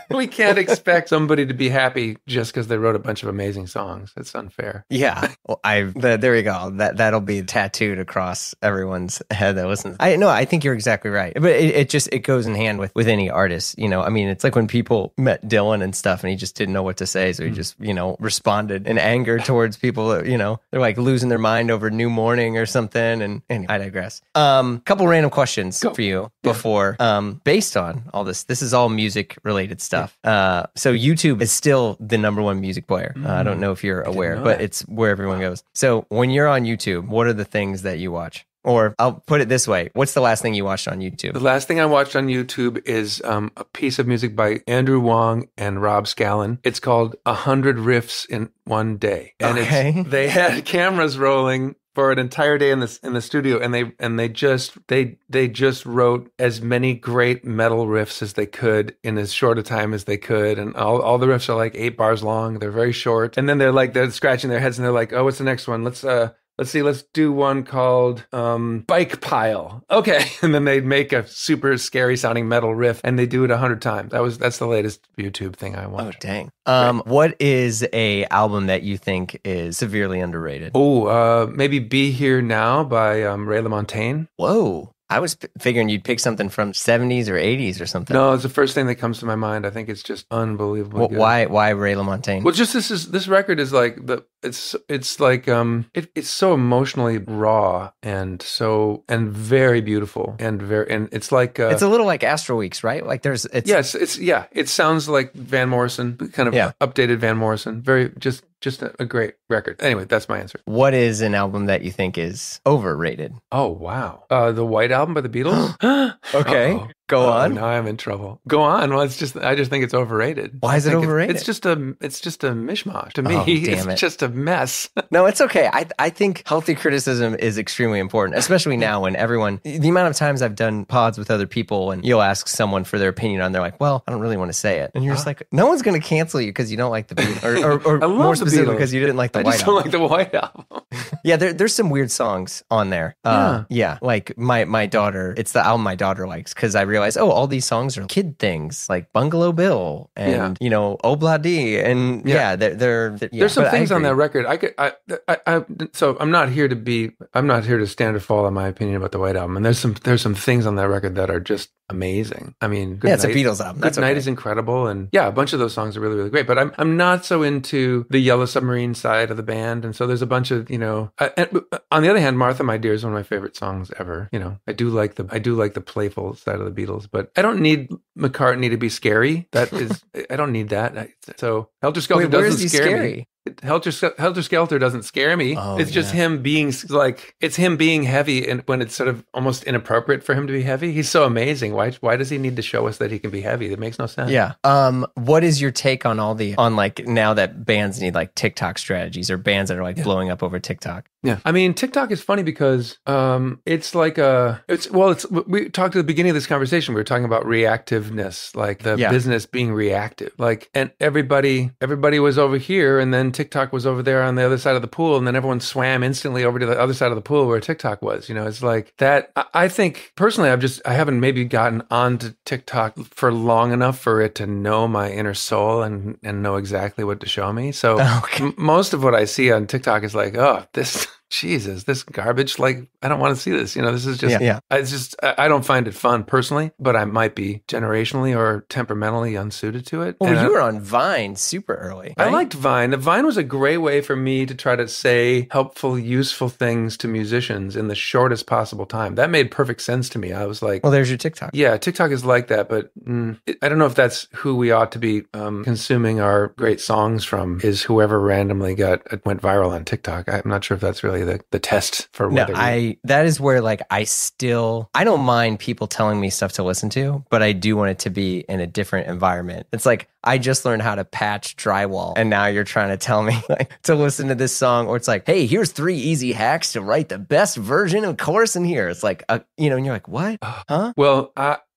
We can't expect somebody to be happy just because they wrote a bunch of amazing songs. It's unfair. Yeah. Well, there you go. That'll be a tag tattooed across everyone's head that listens. I think you're exactly right. But it goes in hand with any artist. I mean, it's like when people met Dylan and stuff, and he just didn't know what to say, so he just responded in anger towards people that they're like losing their mind over New Morning or something. And I digress. Couple random questions for you before based on all this. This is all music related stuff. So YouTube is still the number one music player. I don't know if you're aware, but it's where everyone goes. So when you're on YouTube, what are the things that you watch? Or I'll put it this way. What's the last thing you watched on YouTube? The last thing I watched on YouTube is a piece of music by Andrew Wong and Rob Scallon. It's called 100 Riffs in One Day. And they had cameras rolling for an entire day in the studio, and they just wrote as many great metal riffs as they could in as short a time as they could, and all the riffs are like 8 bars long. They're very short, and then they're scratching their heads and they're like, oh, what's the next one? Let's see, let's do one called Bike Pile. Okay. And then they'd make a super scary sounding metal riff, and they do it 100 times. That's the latest YouTube thing I watched. Oh, dang. What is a album that you think is severely underrated? Oh, maybe Be Here Now by Ray LaMontagne. Whoa. I was figuring you'd pick something from 70s or 80s or something. No, it's the first thing that comes to my mind. I think it's just unbelievable. Well, why Ray LaMontagne? Well, just this record is like it's so emotionally raw and very beautiful and it's like it's a little like Astro Weeks, right? Like it sounds like Van Morrison, kind of updated Van Morrison. Very just a great record. Anyway, that's my answer. What is an album that you think is overrated? Oh, wow. The White Album by the Beatles? Okay. Uh-oh. Go on. Now I'm in trouble. Go on. Well, I just think it's overrated. Why is it overrated? It's just a mishmash to me. It's just a mess. No, it's okay. I think healthy criticism is extremely important, especially now when the amount of times I've done pods with other people and you'll ask someone for their opinion on, they're like, well, I don't really want to say it. And you're just like, no one's going to cancel you because you don't like the Beatles, or more specifically because you didn't like the White Album. I just don't like the White Album. Yeah, there's some weird songs on there. Yeah, like my daughter, it's the album my daughter likes because I realized, all these songs are kid things like Bungalow Bill and Obladi, and there's some things on that record. So I'm not here to stand or fall on my opinion about the White Album, and there's some things on that record that are just amazing. I mean, it's a Beatles album. Good Night is incredible, and a bunch of those songs are really, really great. But I'm not so into the Yellow Submarine side of the band, and so there's a bunch of and on the other hand, Martha, My Dear is one of my favorite songs ever. I do like the playful side of the Beatles, but I don't need McCartney to be scary. I don't need that. So Helter Skelter doesn't scare me. Helter Skelter doesn't scare me. It's just him being heavy, and when it's sort of almost inappropriate for him to be heavy. He's so amazing. Why does he need to show us that he can be heavy? That makes no sense. Yeah. What is your take on like now that bands need like TikTok strategies or bands that are like blowing up over TikTok? Yeah. I mean, TikTok is funny because it's like we talked at the beginning of this conversation, we were talking about reactiveness, like the business being reactive. Like, and everybody was over here, and then TikTok was over there on the other side of the pool, and then everyone swam instantly over to the other side of the pool where TikTok was. It's like that. I think personally, I haven't maybe gotten onto TikTok for long enough for it to know my inner soul and know exactly what to show me. So most of what I see on TikTok is like, oh, this garbage. Like, I don't want to see this. This is just, I don't find it fun personally, but I might be generationally or temperamentally unsuited to it. Well, you were on Vine super early. Right? I liked Vine. Vine was a great way for me to try to say helpful, useful things to musicians in the shortest possible time. That made perfect sense to me. I was like, well, there's your TikTok. Yeah, TikTok is like that, but I don't know if that's who we ought to be consuming our great songs from, is whoever randomly went viral on TikTok. I'm not sure if that's really the test for whether that is where like I don't mind people telling me stuff to listen to, but I do want it to be in a different environment. It's like I just learned how to patch drywall, and now you're trying to tell me like to listen to this song, or it's like, hey, here's 3 easy hacks to write the best version of chorus in here. It's like and you're like, what? Huh? Well,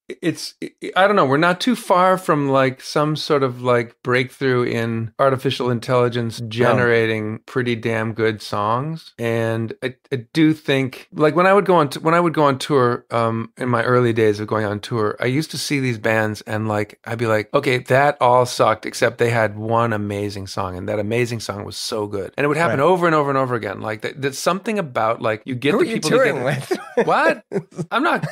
I don't know. We're not too far from like some sort of like breakthrough in artificial intelligence generating pretty damn good songs. And I do think like when I would go on tour, in my early days of going on tour, I used to see these bands and like, I'd be like, okay, that all sucked except they had one amazing song, and that amazing song was so good. And it would happen over and over and over again. Like there's something about like you get Who the are you people touring together. with? What? I'm not.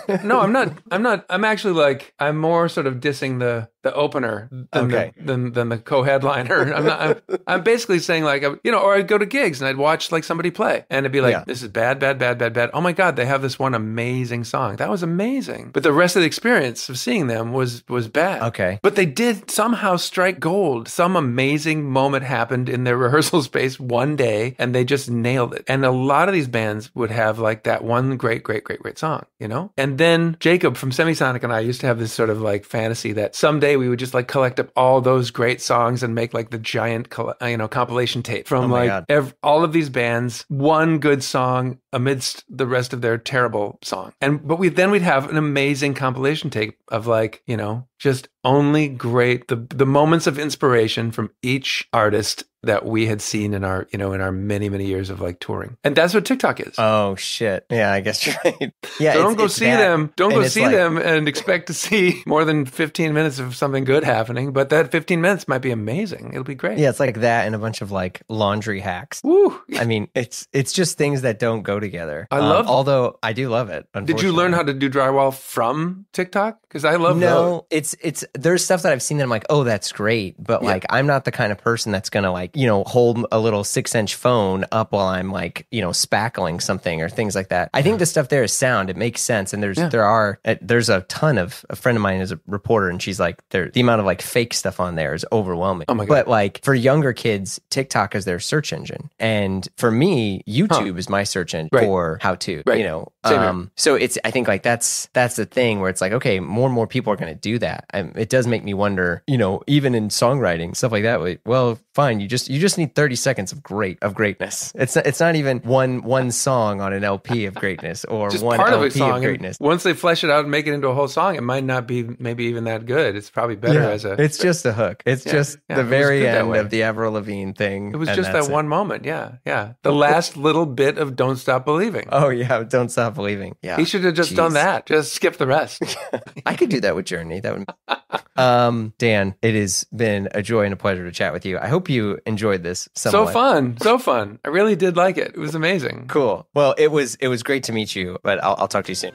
I'm actually like, I'm more sort of dissing the opener than the co-headliner. I'm basically saying like, or I'd go to gigs and I'd watch like somebody play and it'd be like, this is bad. Oh my God, they have this one amazing song. That was amazing. But the rest of the experience of seeing them was bad. Okay. But they did somehow strike gold. Some amazing moment happened in their rehearsal space one day and they just nailed it. And a lot of these bands would have like that one great song, And then Jacob from Semisonic and I used to have this sort of like fantasy that someday we would just like collect up all those great songs and make like the giant, compilation tape from all of these bands, one good song amidst the rest of their terrible song. But we'd have an amazing compilation tape of like, just only great, the moments of inspiration from each artist that we had seen in our many, many years of like touring. And that's what TikTok is. Oh shit. Yeah, I guess you're right. Yeah. So don't go see them. Don't go see them and expect to see more than 15 minutes of something good happening. But that 15 minutes might be amazing. It'll be great. Yeah, it's like that and a bunch of like laundry hacks. Woo. I mean, it's just things that don't go together. I love although I do love it. Did you learn how to do drywall from TikTok? Because I love No, it's there's stuff that I've seen that I'm like, oh, that's great. But like, I'm not the kind of person that's going to like, hold a little 6-inch phone up while I'm like, spackling something or things like that. I think the stuff there is sound. It makes sense. And there's a ton of, a friend of mine is a reporter and she's like, the amount of like fake stuff on there is overwhelming. Oh my God. But like for younger kids, TikTok is their search engine. And for me, YouTube is my search engine for how to, so I think like that's the thing where it's like, okay, more and more people are going to do that. It does make me wonder, even in songwriting, stuff like that. Well, fine. You just need 30 seconds of greatness. It's not even one song on an LP of greatness or just one part LP of a song. of greatness. Once they flesh it out and make it into a whole song, it might not be maybe even that good. It's probably better as a... It's just a hook. It's just the very end of the Avril Lavigne thing. It was just that one moment. Yeah. The last little bit of Don't Stop Believing. Oh yeah, Don't Stop Believing. Yeah. He should have just done that. Just skip the rest. I could do that with Journey. That would... Dan, it has been a joy and a pleasure to chat with you. I hope you enjoyed this somewhat. So fun. I really did like it. It was amazing. Cool. Well, it was great to meet you, but I'll talk to you soon.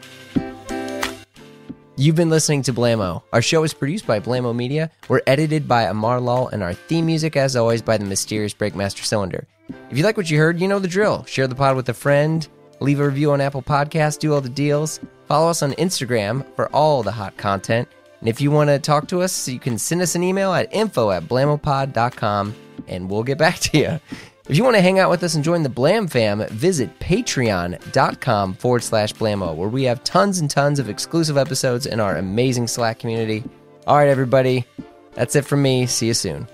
You've been listening to Blamo. Our show is produced by Blamo Media. We're edited by Amar Lal, and our theme music, as always, by the mysterious Breakmaster Cylinder. If you like what you heard, you know the drill. Share the pod with a friend. Leave a review on Apple Podcasts. Do all the deals. Follow us on Instagram for all the hot content. And if you want to talk to us, you can send us an email at info@blamopod.com, and we'll get back to you. If you want to hang out with us and join the Blam fam, visit patreon.com/Blamo, where we have tons and tons of exclusive episodes in our amazing Slack community. All right, everybody, that's it from me. See you soon.